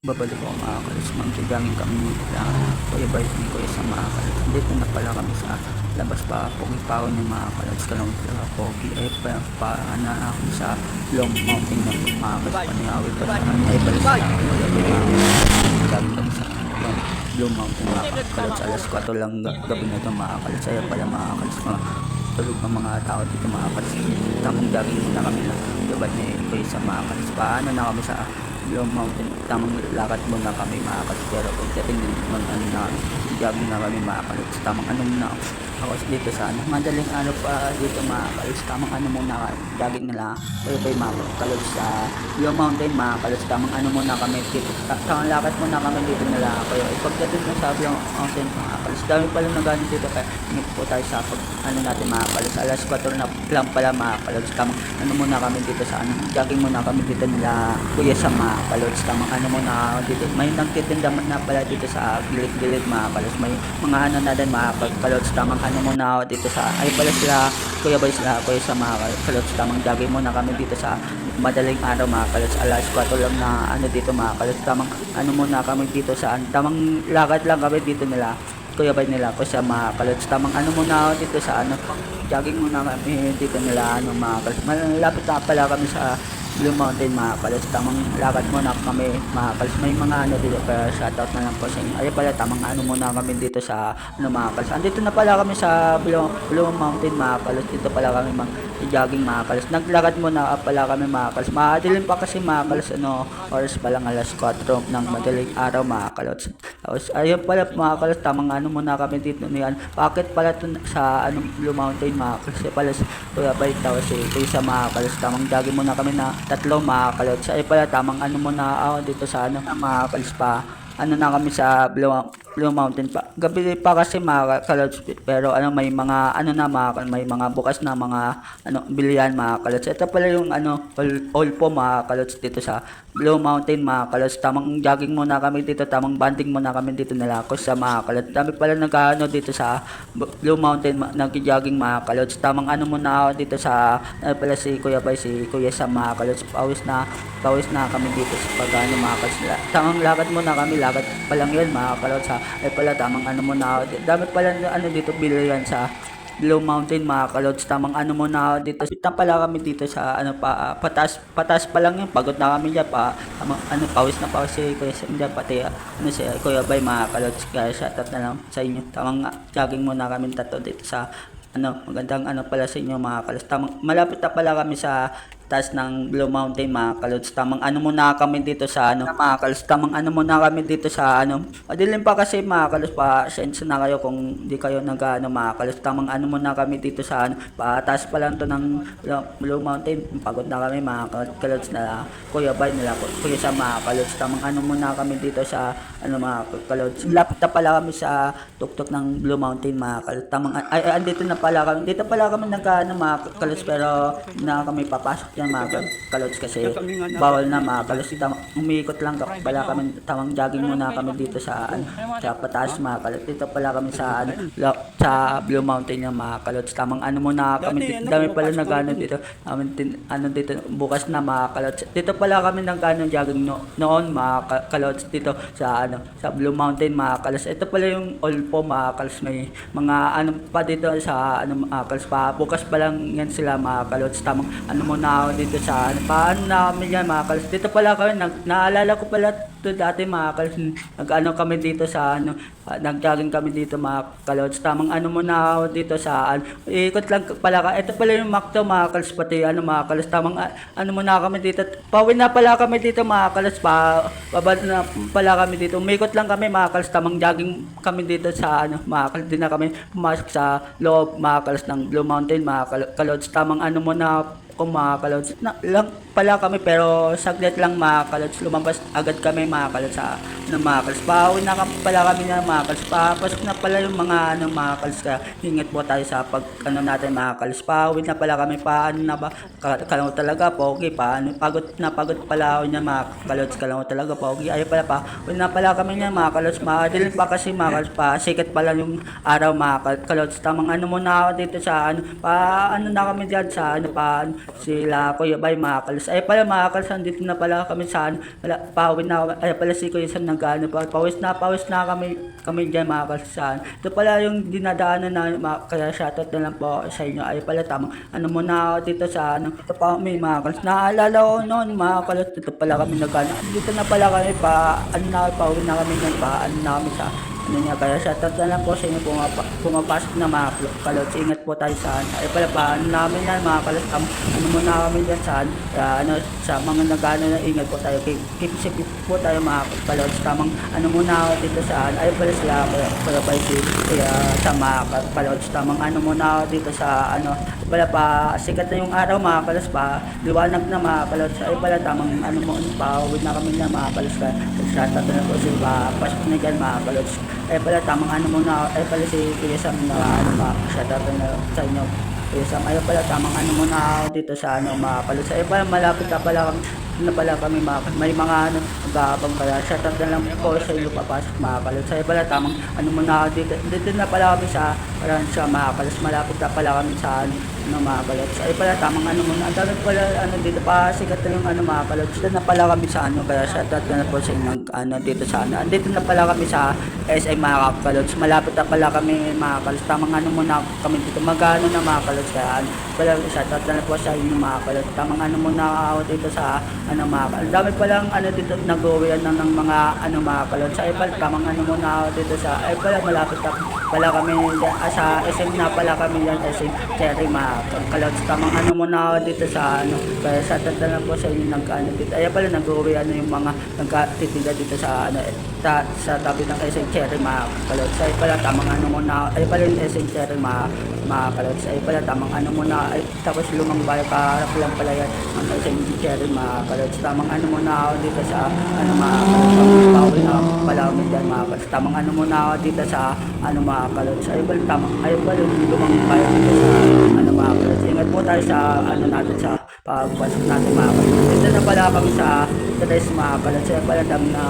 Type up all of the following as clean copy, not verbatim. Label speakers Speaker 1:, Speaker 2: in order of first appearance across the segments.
Speaker 1: Babalik ako mga kalos, magjajogging kami nila Kuya Bart ni Kuya sa mga kalos. Dito na pala kami sa labas pa, pogi pa ako ng mga kalos, kalong pala pogi. Ay pa na ako sa Long Mountain ng mga kalos, panihawi pa sa kanya. Ay pala sila ako, gabi kami sa Long Mountain mga kalos. Alas 4 lang gabi na ito mga kalos. Ay pala mga kalos, mga tulog ng mga tao dito mga kalos. Tamang jogging muna kami lang Kuya Bart ni Kuya sa mga kalos. Paano na kami sa Long Mountain, tamang lakad muna kami makakalit, pero pagdating din mag ano na jogging na kami makakalit, tamang ano muna ako dito sa ano, madaling ano pa dito makakalit, tamang ano muna jogging nila, kaya pa yung makakalit sa Long Mountain makakalit, tamang ano muna kami dito, tamang lakad muna kami dito nila, kaya pagdating na sa Long Mountain makakalit, dami pala nagano dito, kaya hindi po tayo sa pag ano natin makakalit, alas 4 na lang pala makakalit, tamang ano muna kami dito sa ano, jogging muna kami dito nila Kuya sa mga kalods, tamang ano muna dito, may nagtitinda na pala dito sa gilid-gilid mga kalods, may mga ano na din mga kalods, tamang ano muna dito sa, ay pala sila Kuya Boy sila Kuya sa mga kalods, tamang jogging muna kami dito sa madaling araw mga kalods, alas 4 lang na ano dito mga kalods, tamang ano muna kami dito sa tamang lakad lang kami dito nila Kuya Boy nila ko sa mga kalods, tamang ano muna dito sa ano, jogging muna kami dito nila ano mga kalods, malapit na pala kami sa Blue Mountain mga kalos, tamang lakad muna kami mga kalos, may mga ano dito, pero shoutout na lang po sa inyo. Ay pala, tamang ano muna kami dito sa ano mga kalos, andito na pala kami sa Blue Mountain mga kalos, dito pala kami jogging mga kalos, naglakad muna pala kami mga kalos, madilim pa kasi mga kalos, ano, oras pa lang alas 4 ng madaling araw mga kalos. Tapos ayun pala mga kalos, tamang ano muna kami dito niyan, bakit pala to sa ano Blue Mountain mga kalos, pala Kuya Bait tapos sa mga kalos, tamang jogging muna kami na tatlo mga kalods. Ay pala, tamang ano muna ako dito sa ano mga kalods, pa ano na kami sa Blue Mountain pa. Gabi pa kasi mga kalods, pero ano may mga ano na may mga bukas na mga ano bilihan mga kalods. Ito pala yung ano all po mga kalods dito sa Blue Mountain mga kalods. Tamang jogging muna kami dito, tamang banding muna kami dito nila ako sa mga kalods. Dami pala nag-ano dito sa Blue Mountain, nag-jogging mga kalods. Tamang ano muna ako dito sa pala si Kuya Bay, si Kuya sa mga kalods. Pawis na kami dito sa pagano mga kalods. Tamang lakad muna kami, lakad pa lang yun mga kalods ha. Ay pala, tamang ano muna ako. Dami pala ano dito bilihan sa Blue Mountain mga kalods, tamang ano muna dito, na pala kami dito sa ano patas pa lang yun, pagod na kami dyan pa, ano pawis na pawis si Kuya Sam dyan, pati ano si Kuya Bay mga kalods, kaya shoutout na lang sa inyo, tamang jogging muna kami tatlo dito sa ano, magandang ano pala sa inyo mga kalods, tamang malapit na pala kami sa taas ng Blue Mountain mga kalods, tamang ano muna kami dito sa ano mga kalods, tamang ano muna kami dito sa ano, madilim pa kasi mga kalods, pa sense na kayo kung di kayo nag ano mga kalods, tamang ano muna kami dito sa ano, pa taas pa lang to ng Blue Mountain, pagod na kami mga kalods na Kuya Bay nila Kuya sa mga kalods, tamang ano muna kami dito sa ano mga kalods, lapit na pala kami sa tuktok ng Blue Mountain mga kalods, tamang andito na pala kami, dito pala kami nag ano mga kalods, pero na kami papasok yan mga kalods kasi bawal na mga kalods, umiikot lang pala kami, tamang jogging muna kami dito sa ano, sa pataas mga kalods, dito pala kami sa ano, sa Blue Mountain yung mga kalods, tamang ano muna kami dito, dami pala nagano dito, ano dito bukas na mga kalods, dito pala kami nagano jogging noon mga kalods dito sa ano, sa Blue Mountain mga kalods. Ito pala yung all po mga kalods, may mga ano pa dito sa ano mga kalods, pa bukas pa lang yan sila mga kalods, tamang ano muna ako dito sa ano, paano na kami yan mga kalods, dito pala kami naalala ko pala to dati mga kalods, nag-ano kami dito sa ano, nag-jogging kami dito mga kalods, tamang ano muna ako dito sa ano, ikot lang pala ka, ito pala yung Macdo mga kalods, pati ano mga kalods, tamang ano muna kami dito, pawin na pala kami dito mga kalods, babad na pala kami dito, umikot lang kami mga kalods, tamang jogging kami dito sa ano mga kalods, din na kami pumasok sa loob mga kalods ng Blue Mountain mga kalods, tamang ano muna kung mga kalods na lang pala kami, pero saglit lang mga kalods, lumabas agad kami mga kalods sa ng mga kalods, pauwi na pala kami ng mga kalods, papasok na pala yung mga ano mga kalods, kaya ingat po tayo sa pag ano natin mga kalods, pauwi na pala kami, paano na ba kalaw talaga pogi, paano pagod pala ako niya mga kalods, kalaw talaga pogi, ay pala pa uwi na pala kami niya mga kalods, madilim pa kasi mga kalods, pa sikat pala yung araw mga kalods, tamang ano muna ako dito sa ano, pa ano na kami diyan sa ano, pa sila Kuya Bay, mga kalos. Ay pala mga kalos, andito na pala kami sa ano, pauwi na kami. Ay pala si Kuya Sam nag-ano pa, pawis na kami dyan mga kalos sa ano. Ito pala yung dinadaanan na kaya shoutout na lang po sa inyo. Ay pala tamang ano muna ako dito sa ano, ito pa may mga kalos. Naalala ko noon mga kalos, dito pala kami nag-ano. Dito na pala kami pa, ano na, pauwi na kami dyan pa, ano na kami sa ano niya, kaya shoutout na lang po sa inyo pumapasok na mga kalots. Ingat po tayo sa ano. Ay pala pa, ano namin yan mga kalots, ano muna kami dyan sa ano, sa mga nagano na ingat po tayo. Keep safe po tayo mga kalots. Tamang ano muna ako dito sa ano. Ay pala sila, pala pa si kaya sa mga kalots. Tamang ano muna ako dito sa ano. Ay pala pa, sikat na yung araw mga kalots pa. Liwanag na mga kalots. Ay pala tamang ano mo pa, uwi na kami na mga kalots. Shoutout na po sila, pasok na dyan mga kalots. Ay pala tamang ano muna, ay pala si Kuya Sam na ano pa, shoutout na sa inyo Kuya Sam. Ay pala tamang ano muna dito sa ano mga kalos. Ay pala malapit na pala kami may mga ano mag-aabang pala. Shoutout na lang po sa inyo papasok mga kalos. Ay pala tamang ano muna dito na pala kami sa parang sa mga kalos. Malapit na pala kami sa ano mga kalos. Ay pala tamang ano muna. Ang dami pala ano dito pa sikat na yung ano mga kalos. Dito na pala kami sa ano, kaya shoutout na lang po sa inyo ano dito sa ano. Andito na pala kami sa SM mga kalots. Malapit na pala kami mga kalots. Tamang ano muna kami dito. Magano na mga kalots. Kaya ano, pala shoutout na lang po sa inyo mga kalots. Tamang ano muna ako dito sa ano mga kalots. Dami palang ano dito nag-uwian ng mga ano mga kalots. Ay pala tamang ano muna ako dito sa ay pala malapit na pala kami sa SM na pala kami yan SM Cherry mga kalots. Tamang ano muna ako dito sa ano. Kaya shoutout na lang po sa inyo nag-ano dito. Ay pala nag-uwian na yung mga nagtitinda dito sa ano sa tabi ng SM Cherry mga kalots. Ay pala tamang ano muna ay pala yung SM Cherry mga kalots. Ay pala tamang ano muna ay tapos lumang bayo kaharap lang pala yan ang SM Cherry mga kalots. Tamang ano muna ako dito sa ano mga kalots. Pauwi na pala kami dyan mga kalots. Tamang ano muna ako dito sa ano mga kalots. Ay pala tamang ay pala yung lumang bayo dito sa ano mga kalots. Ingat po tayo sa ano natin sa pagpasok natin mga kalots. Dito na pala kami sa tres mga kalots. Ay pala dam na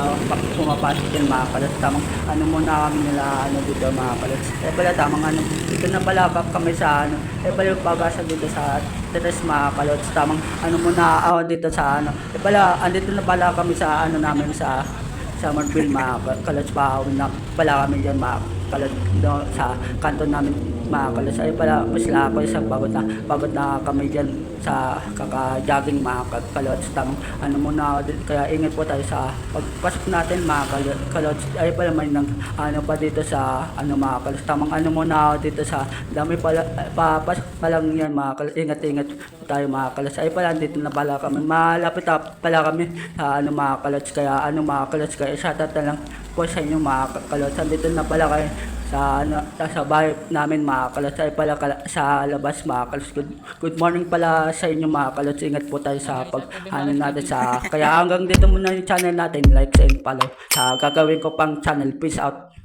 Speaker 1: pumapasok din mga kalots. Tamang ano muna kami nila ano dito mga kalots. Eh pala tamang ano dito na pala kami sa ano eh pala yung pag-asa dito sa tres mga kalots. Tamang ano muna ako dito sa ano eh pala andito na pala kami sa ano namin sa Summerville mga kalots. Pauwi na pala kami dyan mga kalots no, sa kanto namin mga kalots. Ay pala masla ako sa pagod na kami dyan sa kaka-jogging mga kalots. Tamang ano muna kaya ingat po tayo sa pagpasok natin mga kalots. Ay pala may nang ano pa dito sa ano mga kalots. Tamang ano muna dito sa dami pala papasok pa lang yan mga kalots. Ingat tayo mga kalots. Ay pala dito na pala kami malapit na pala kami sa ano mga kalots. Kaya ano mga kalots, kaya shoutout na lang po sa inyo mga kalots. Dito na pala kayo sa ano, sa bahay namin mga kalots. Ay pala sa labas mga kalots. Good morning pala sa inyo mga kalots. Ingat po tayo sa ano natin sa kaya hanggang dito muna yung channel natin. Like and follow sa gagawin ko pang channel. Peace out.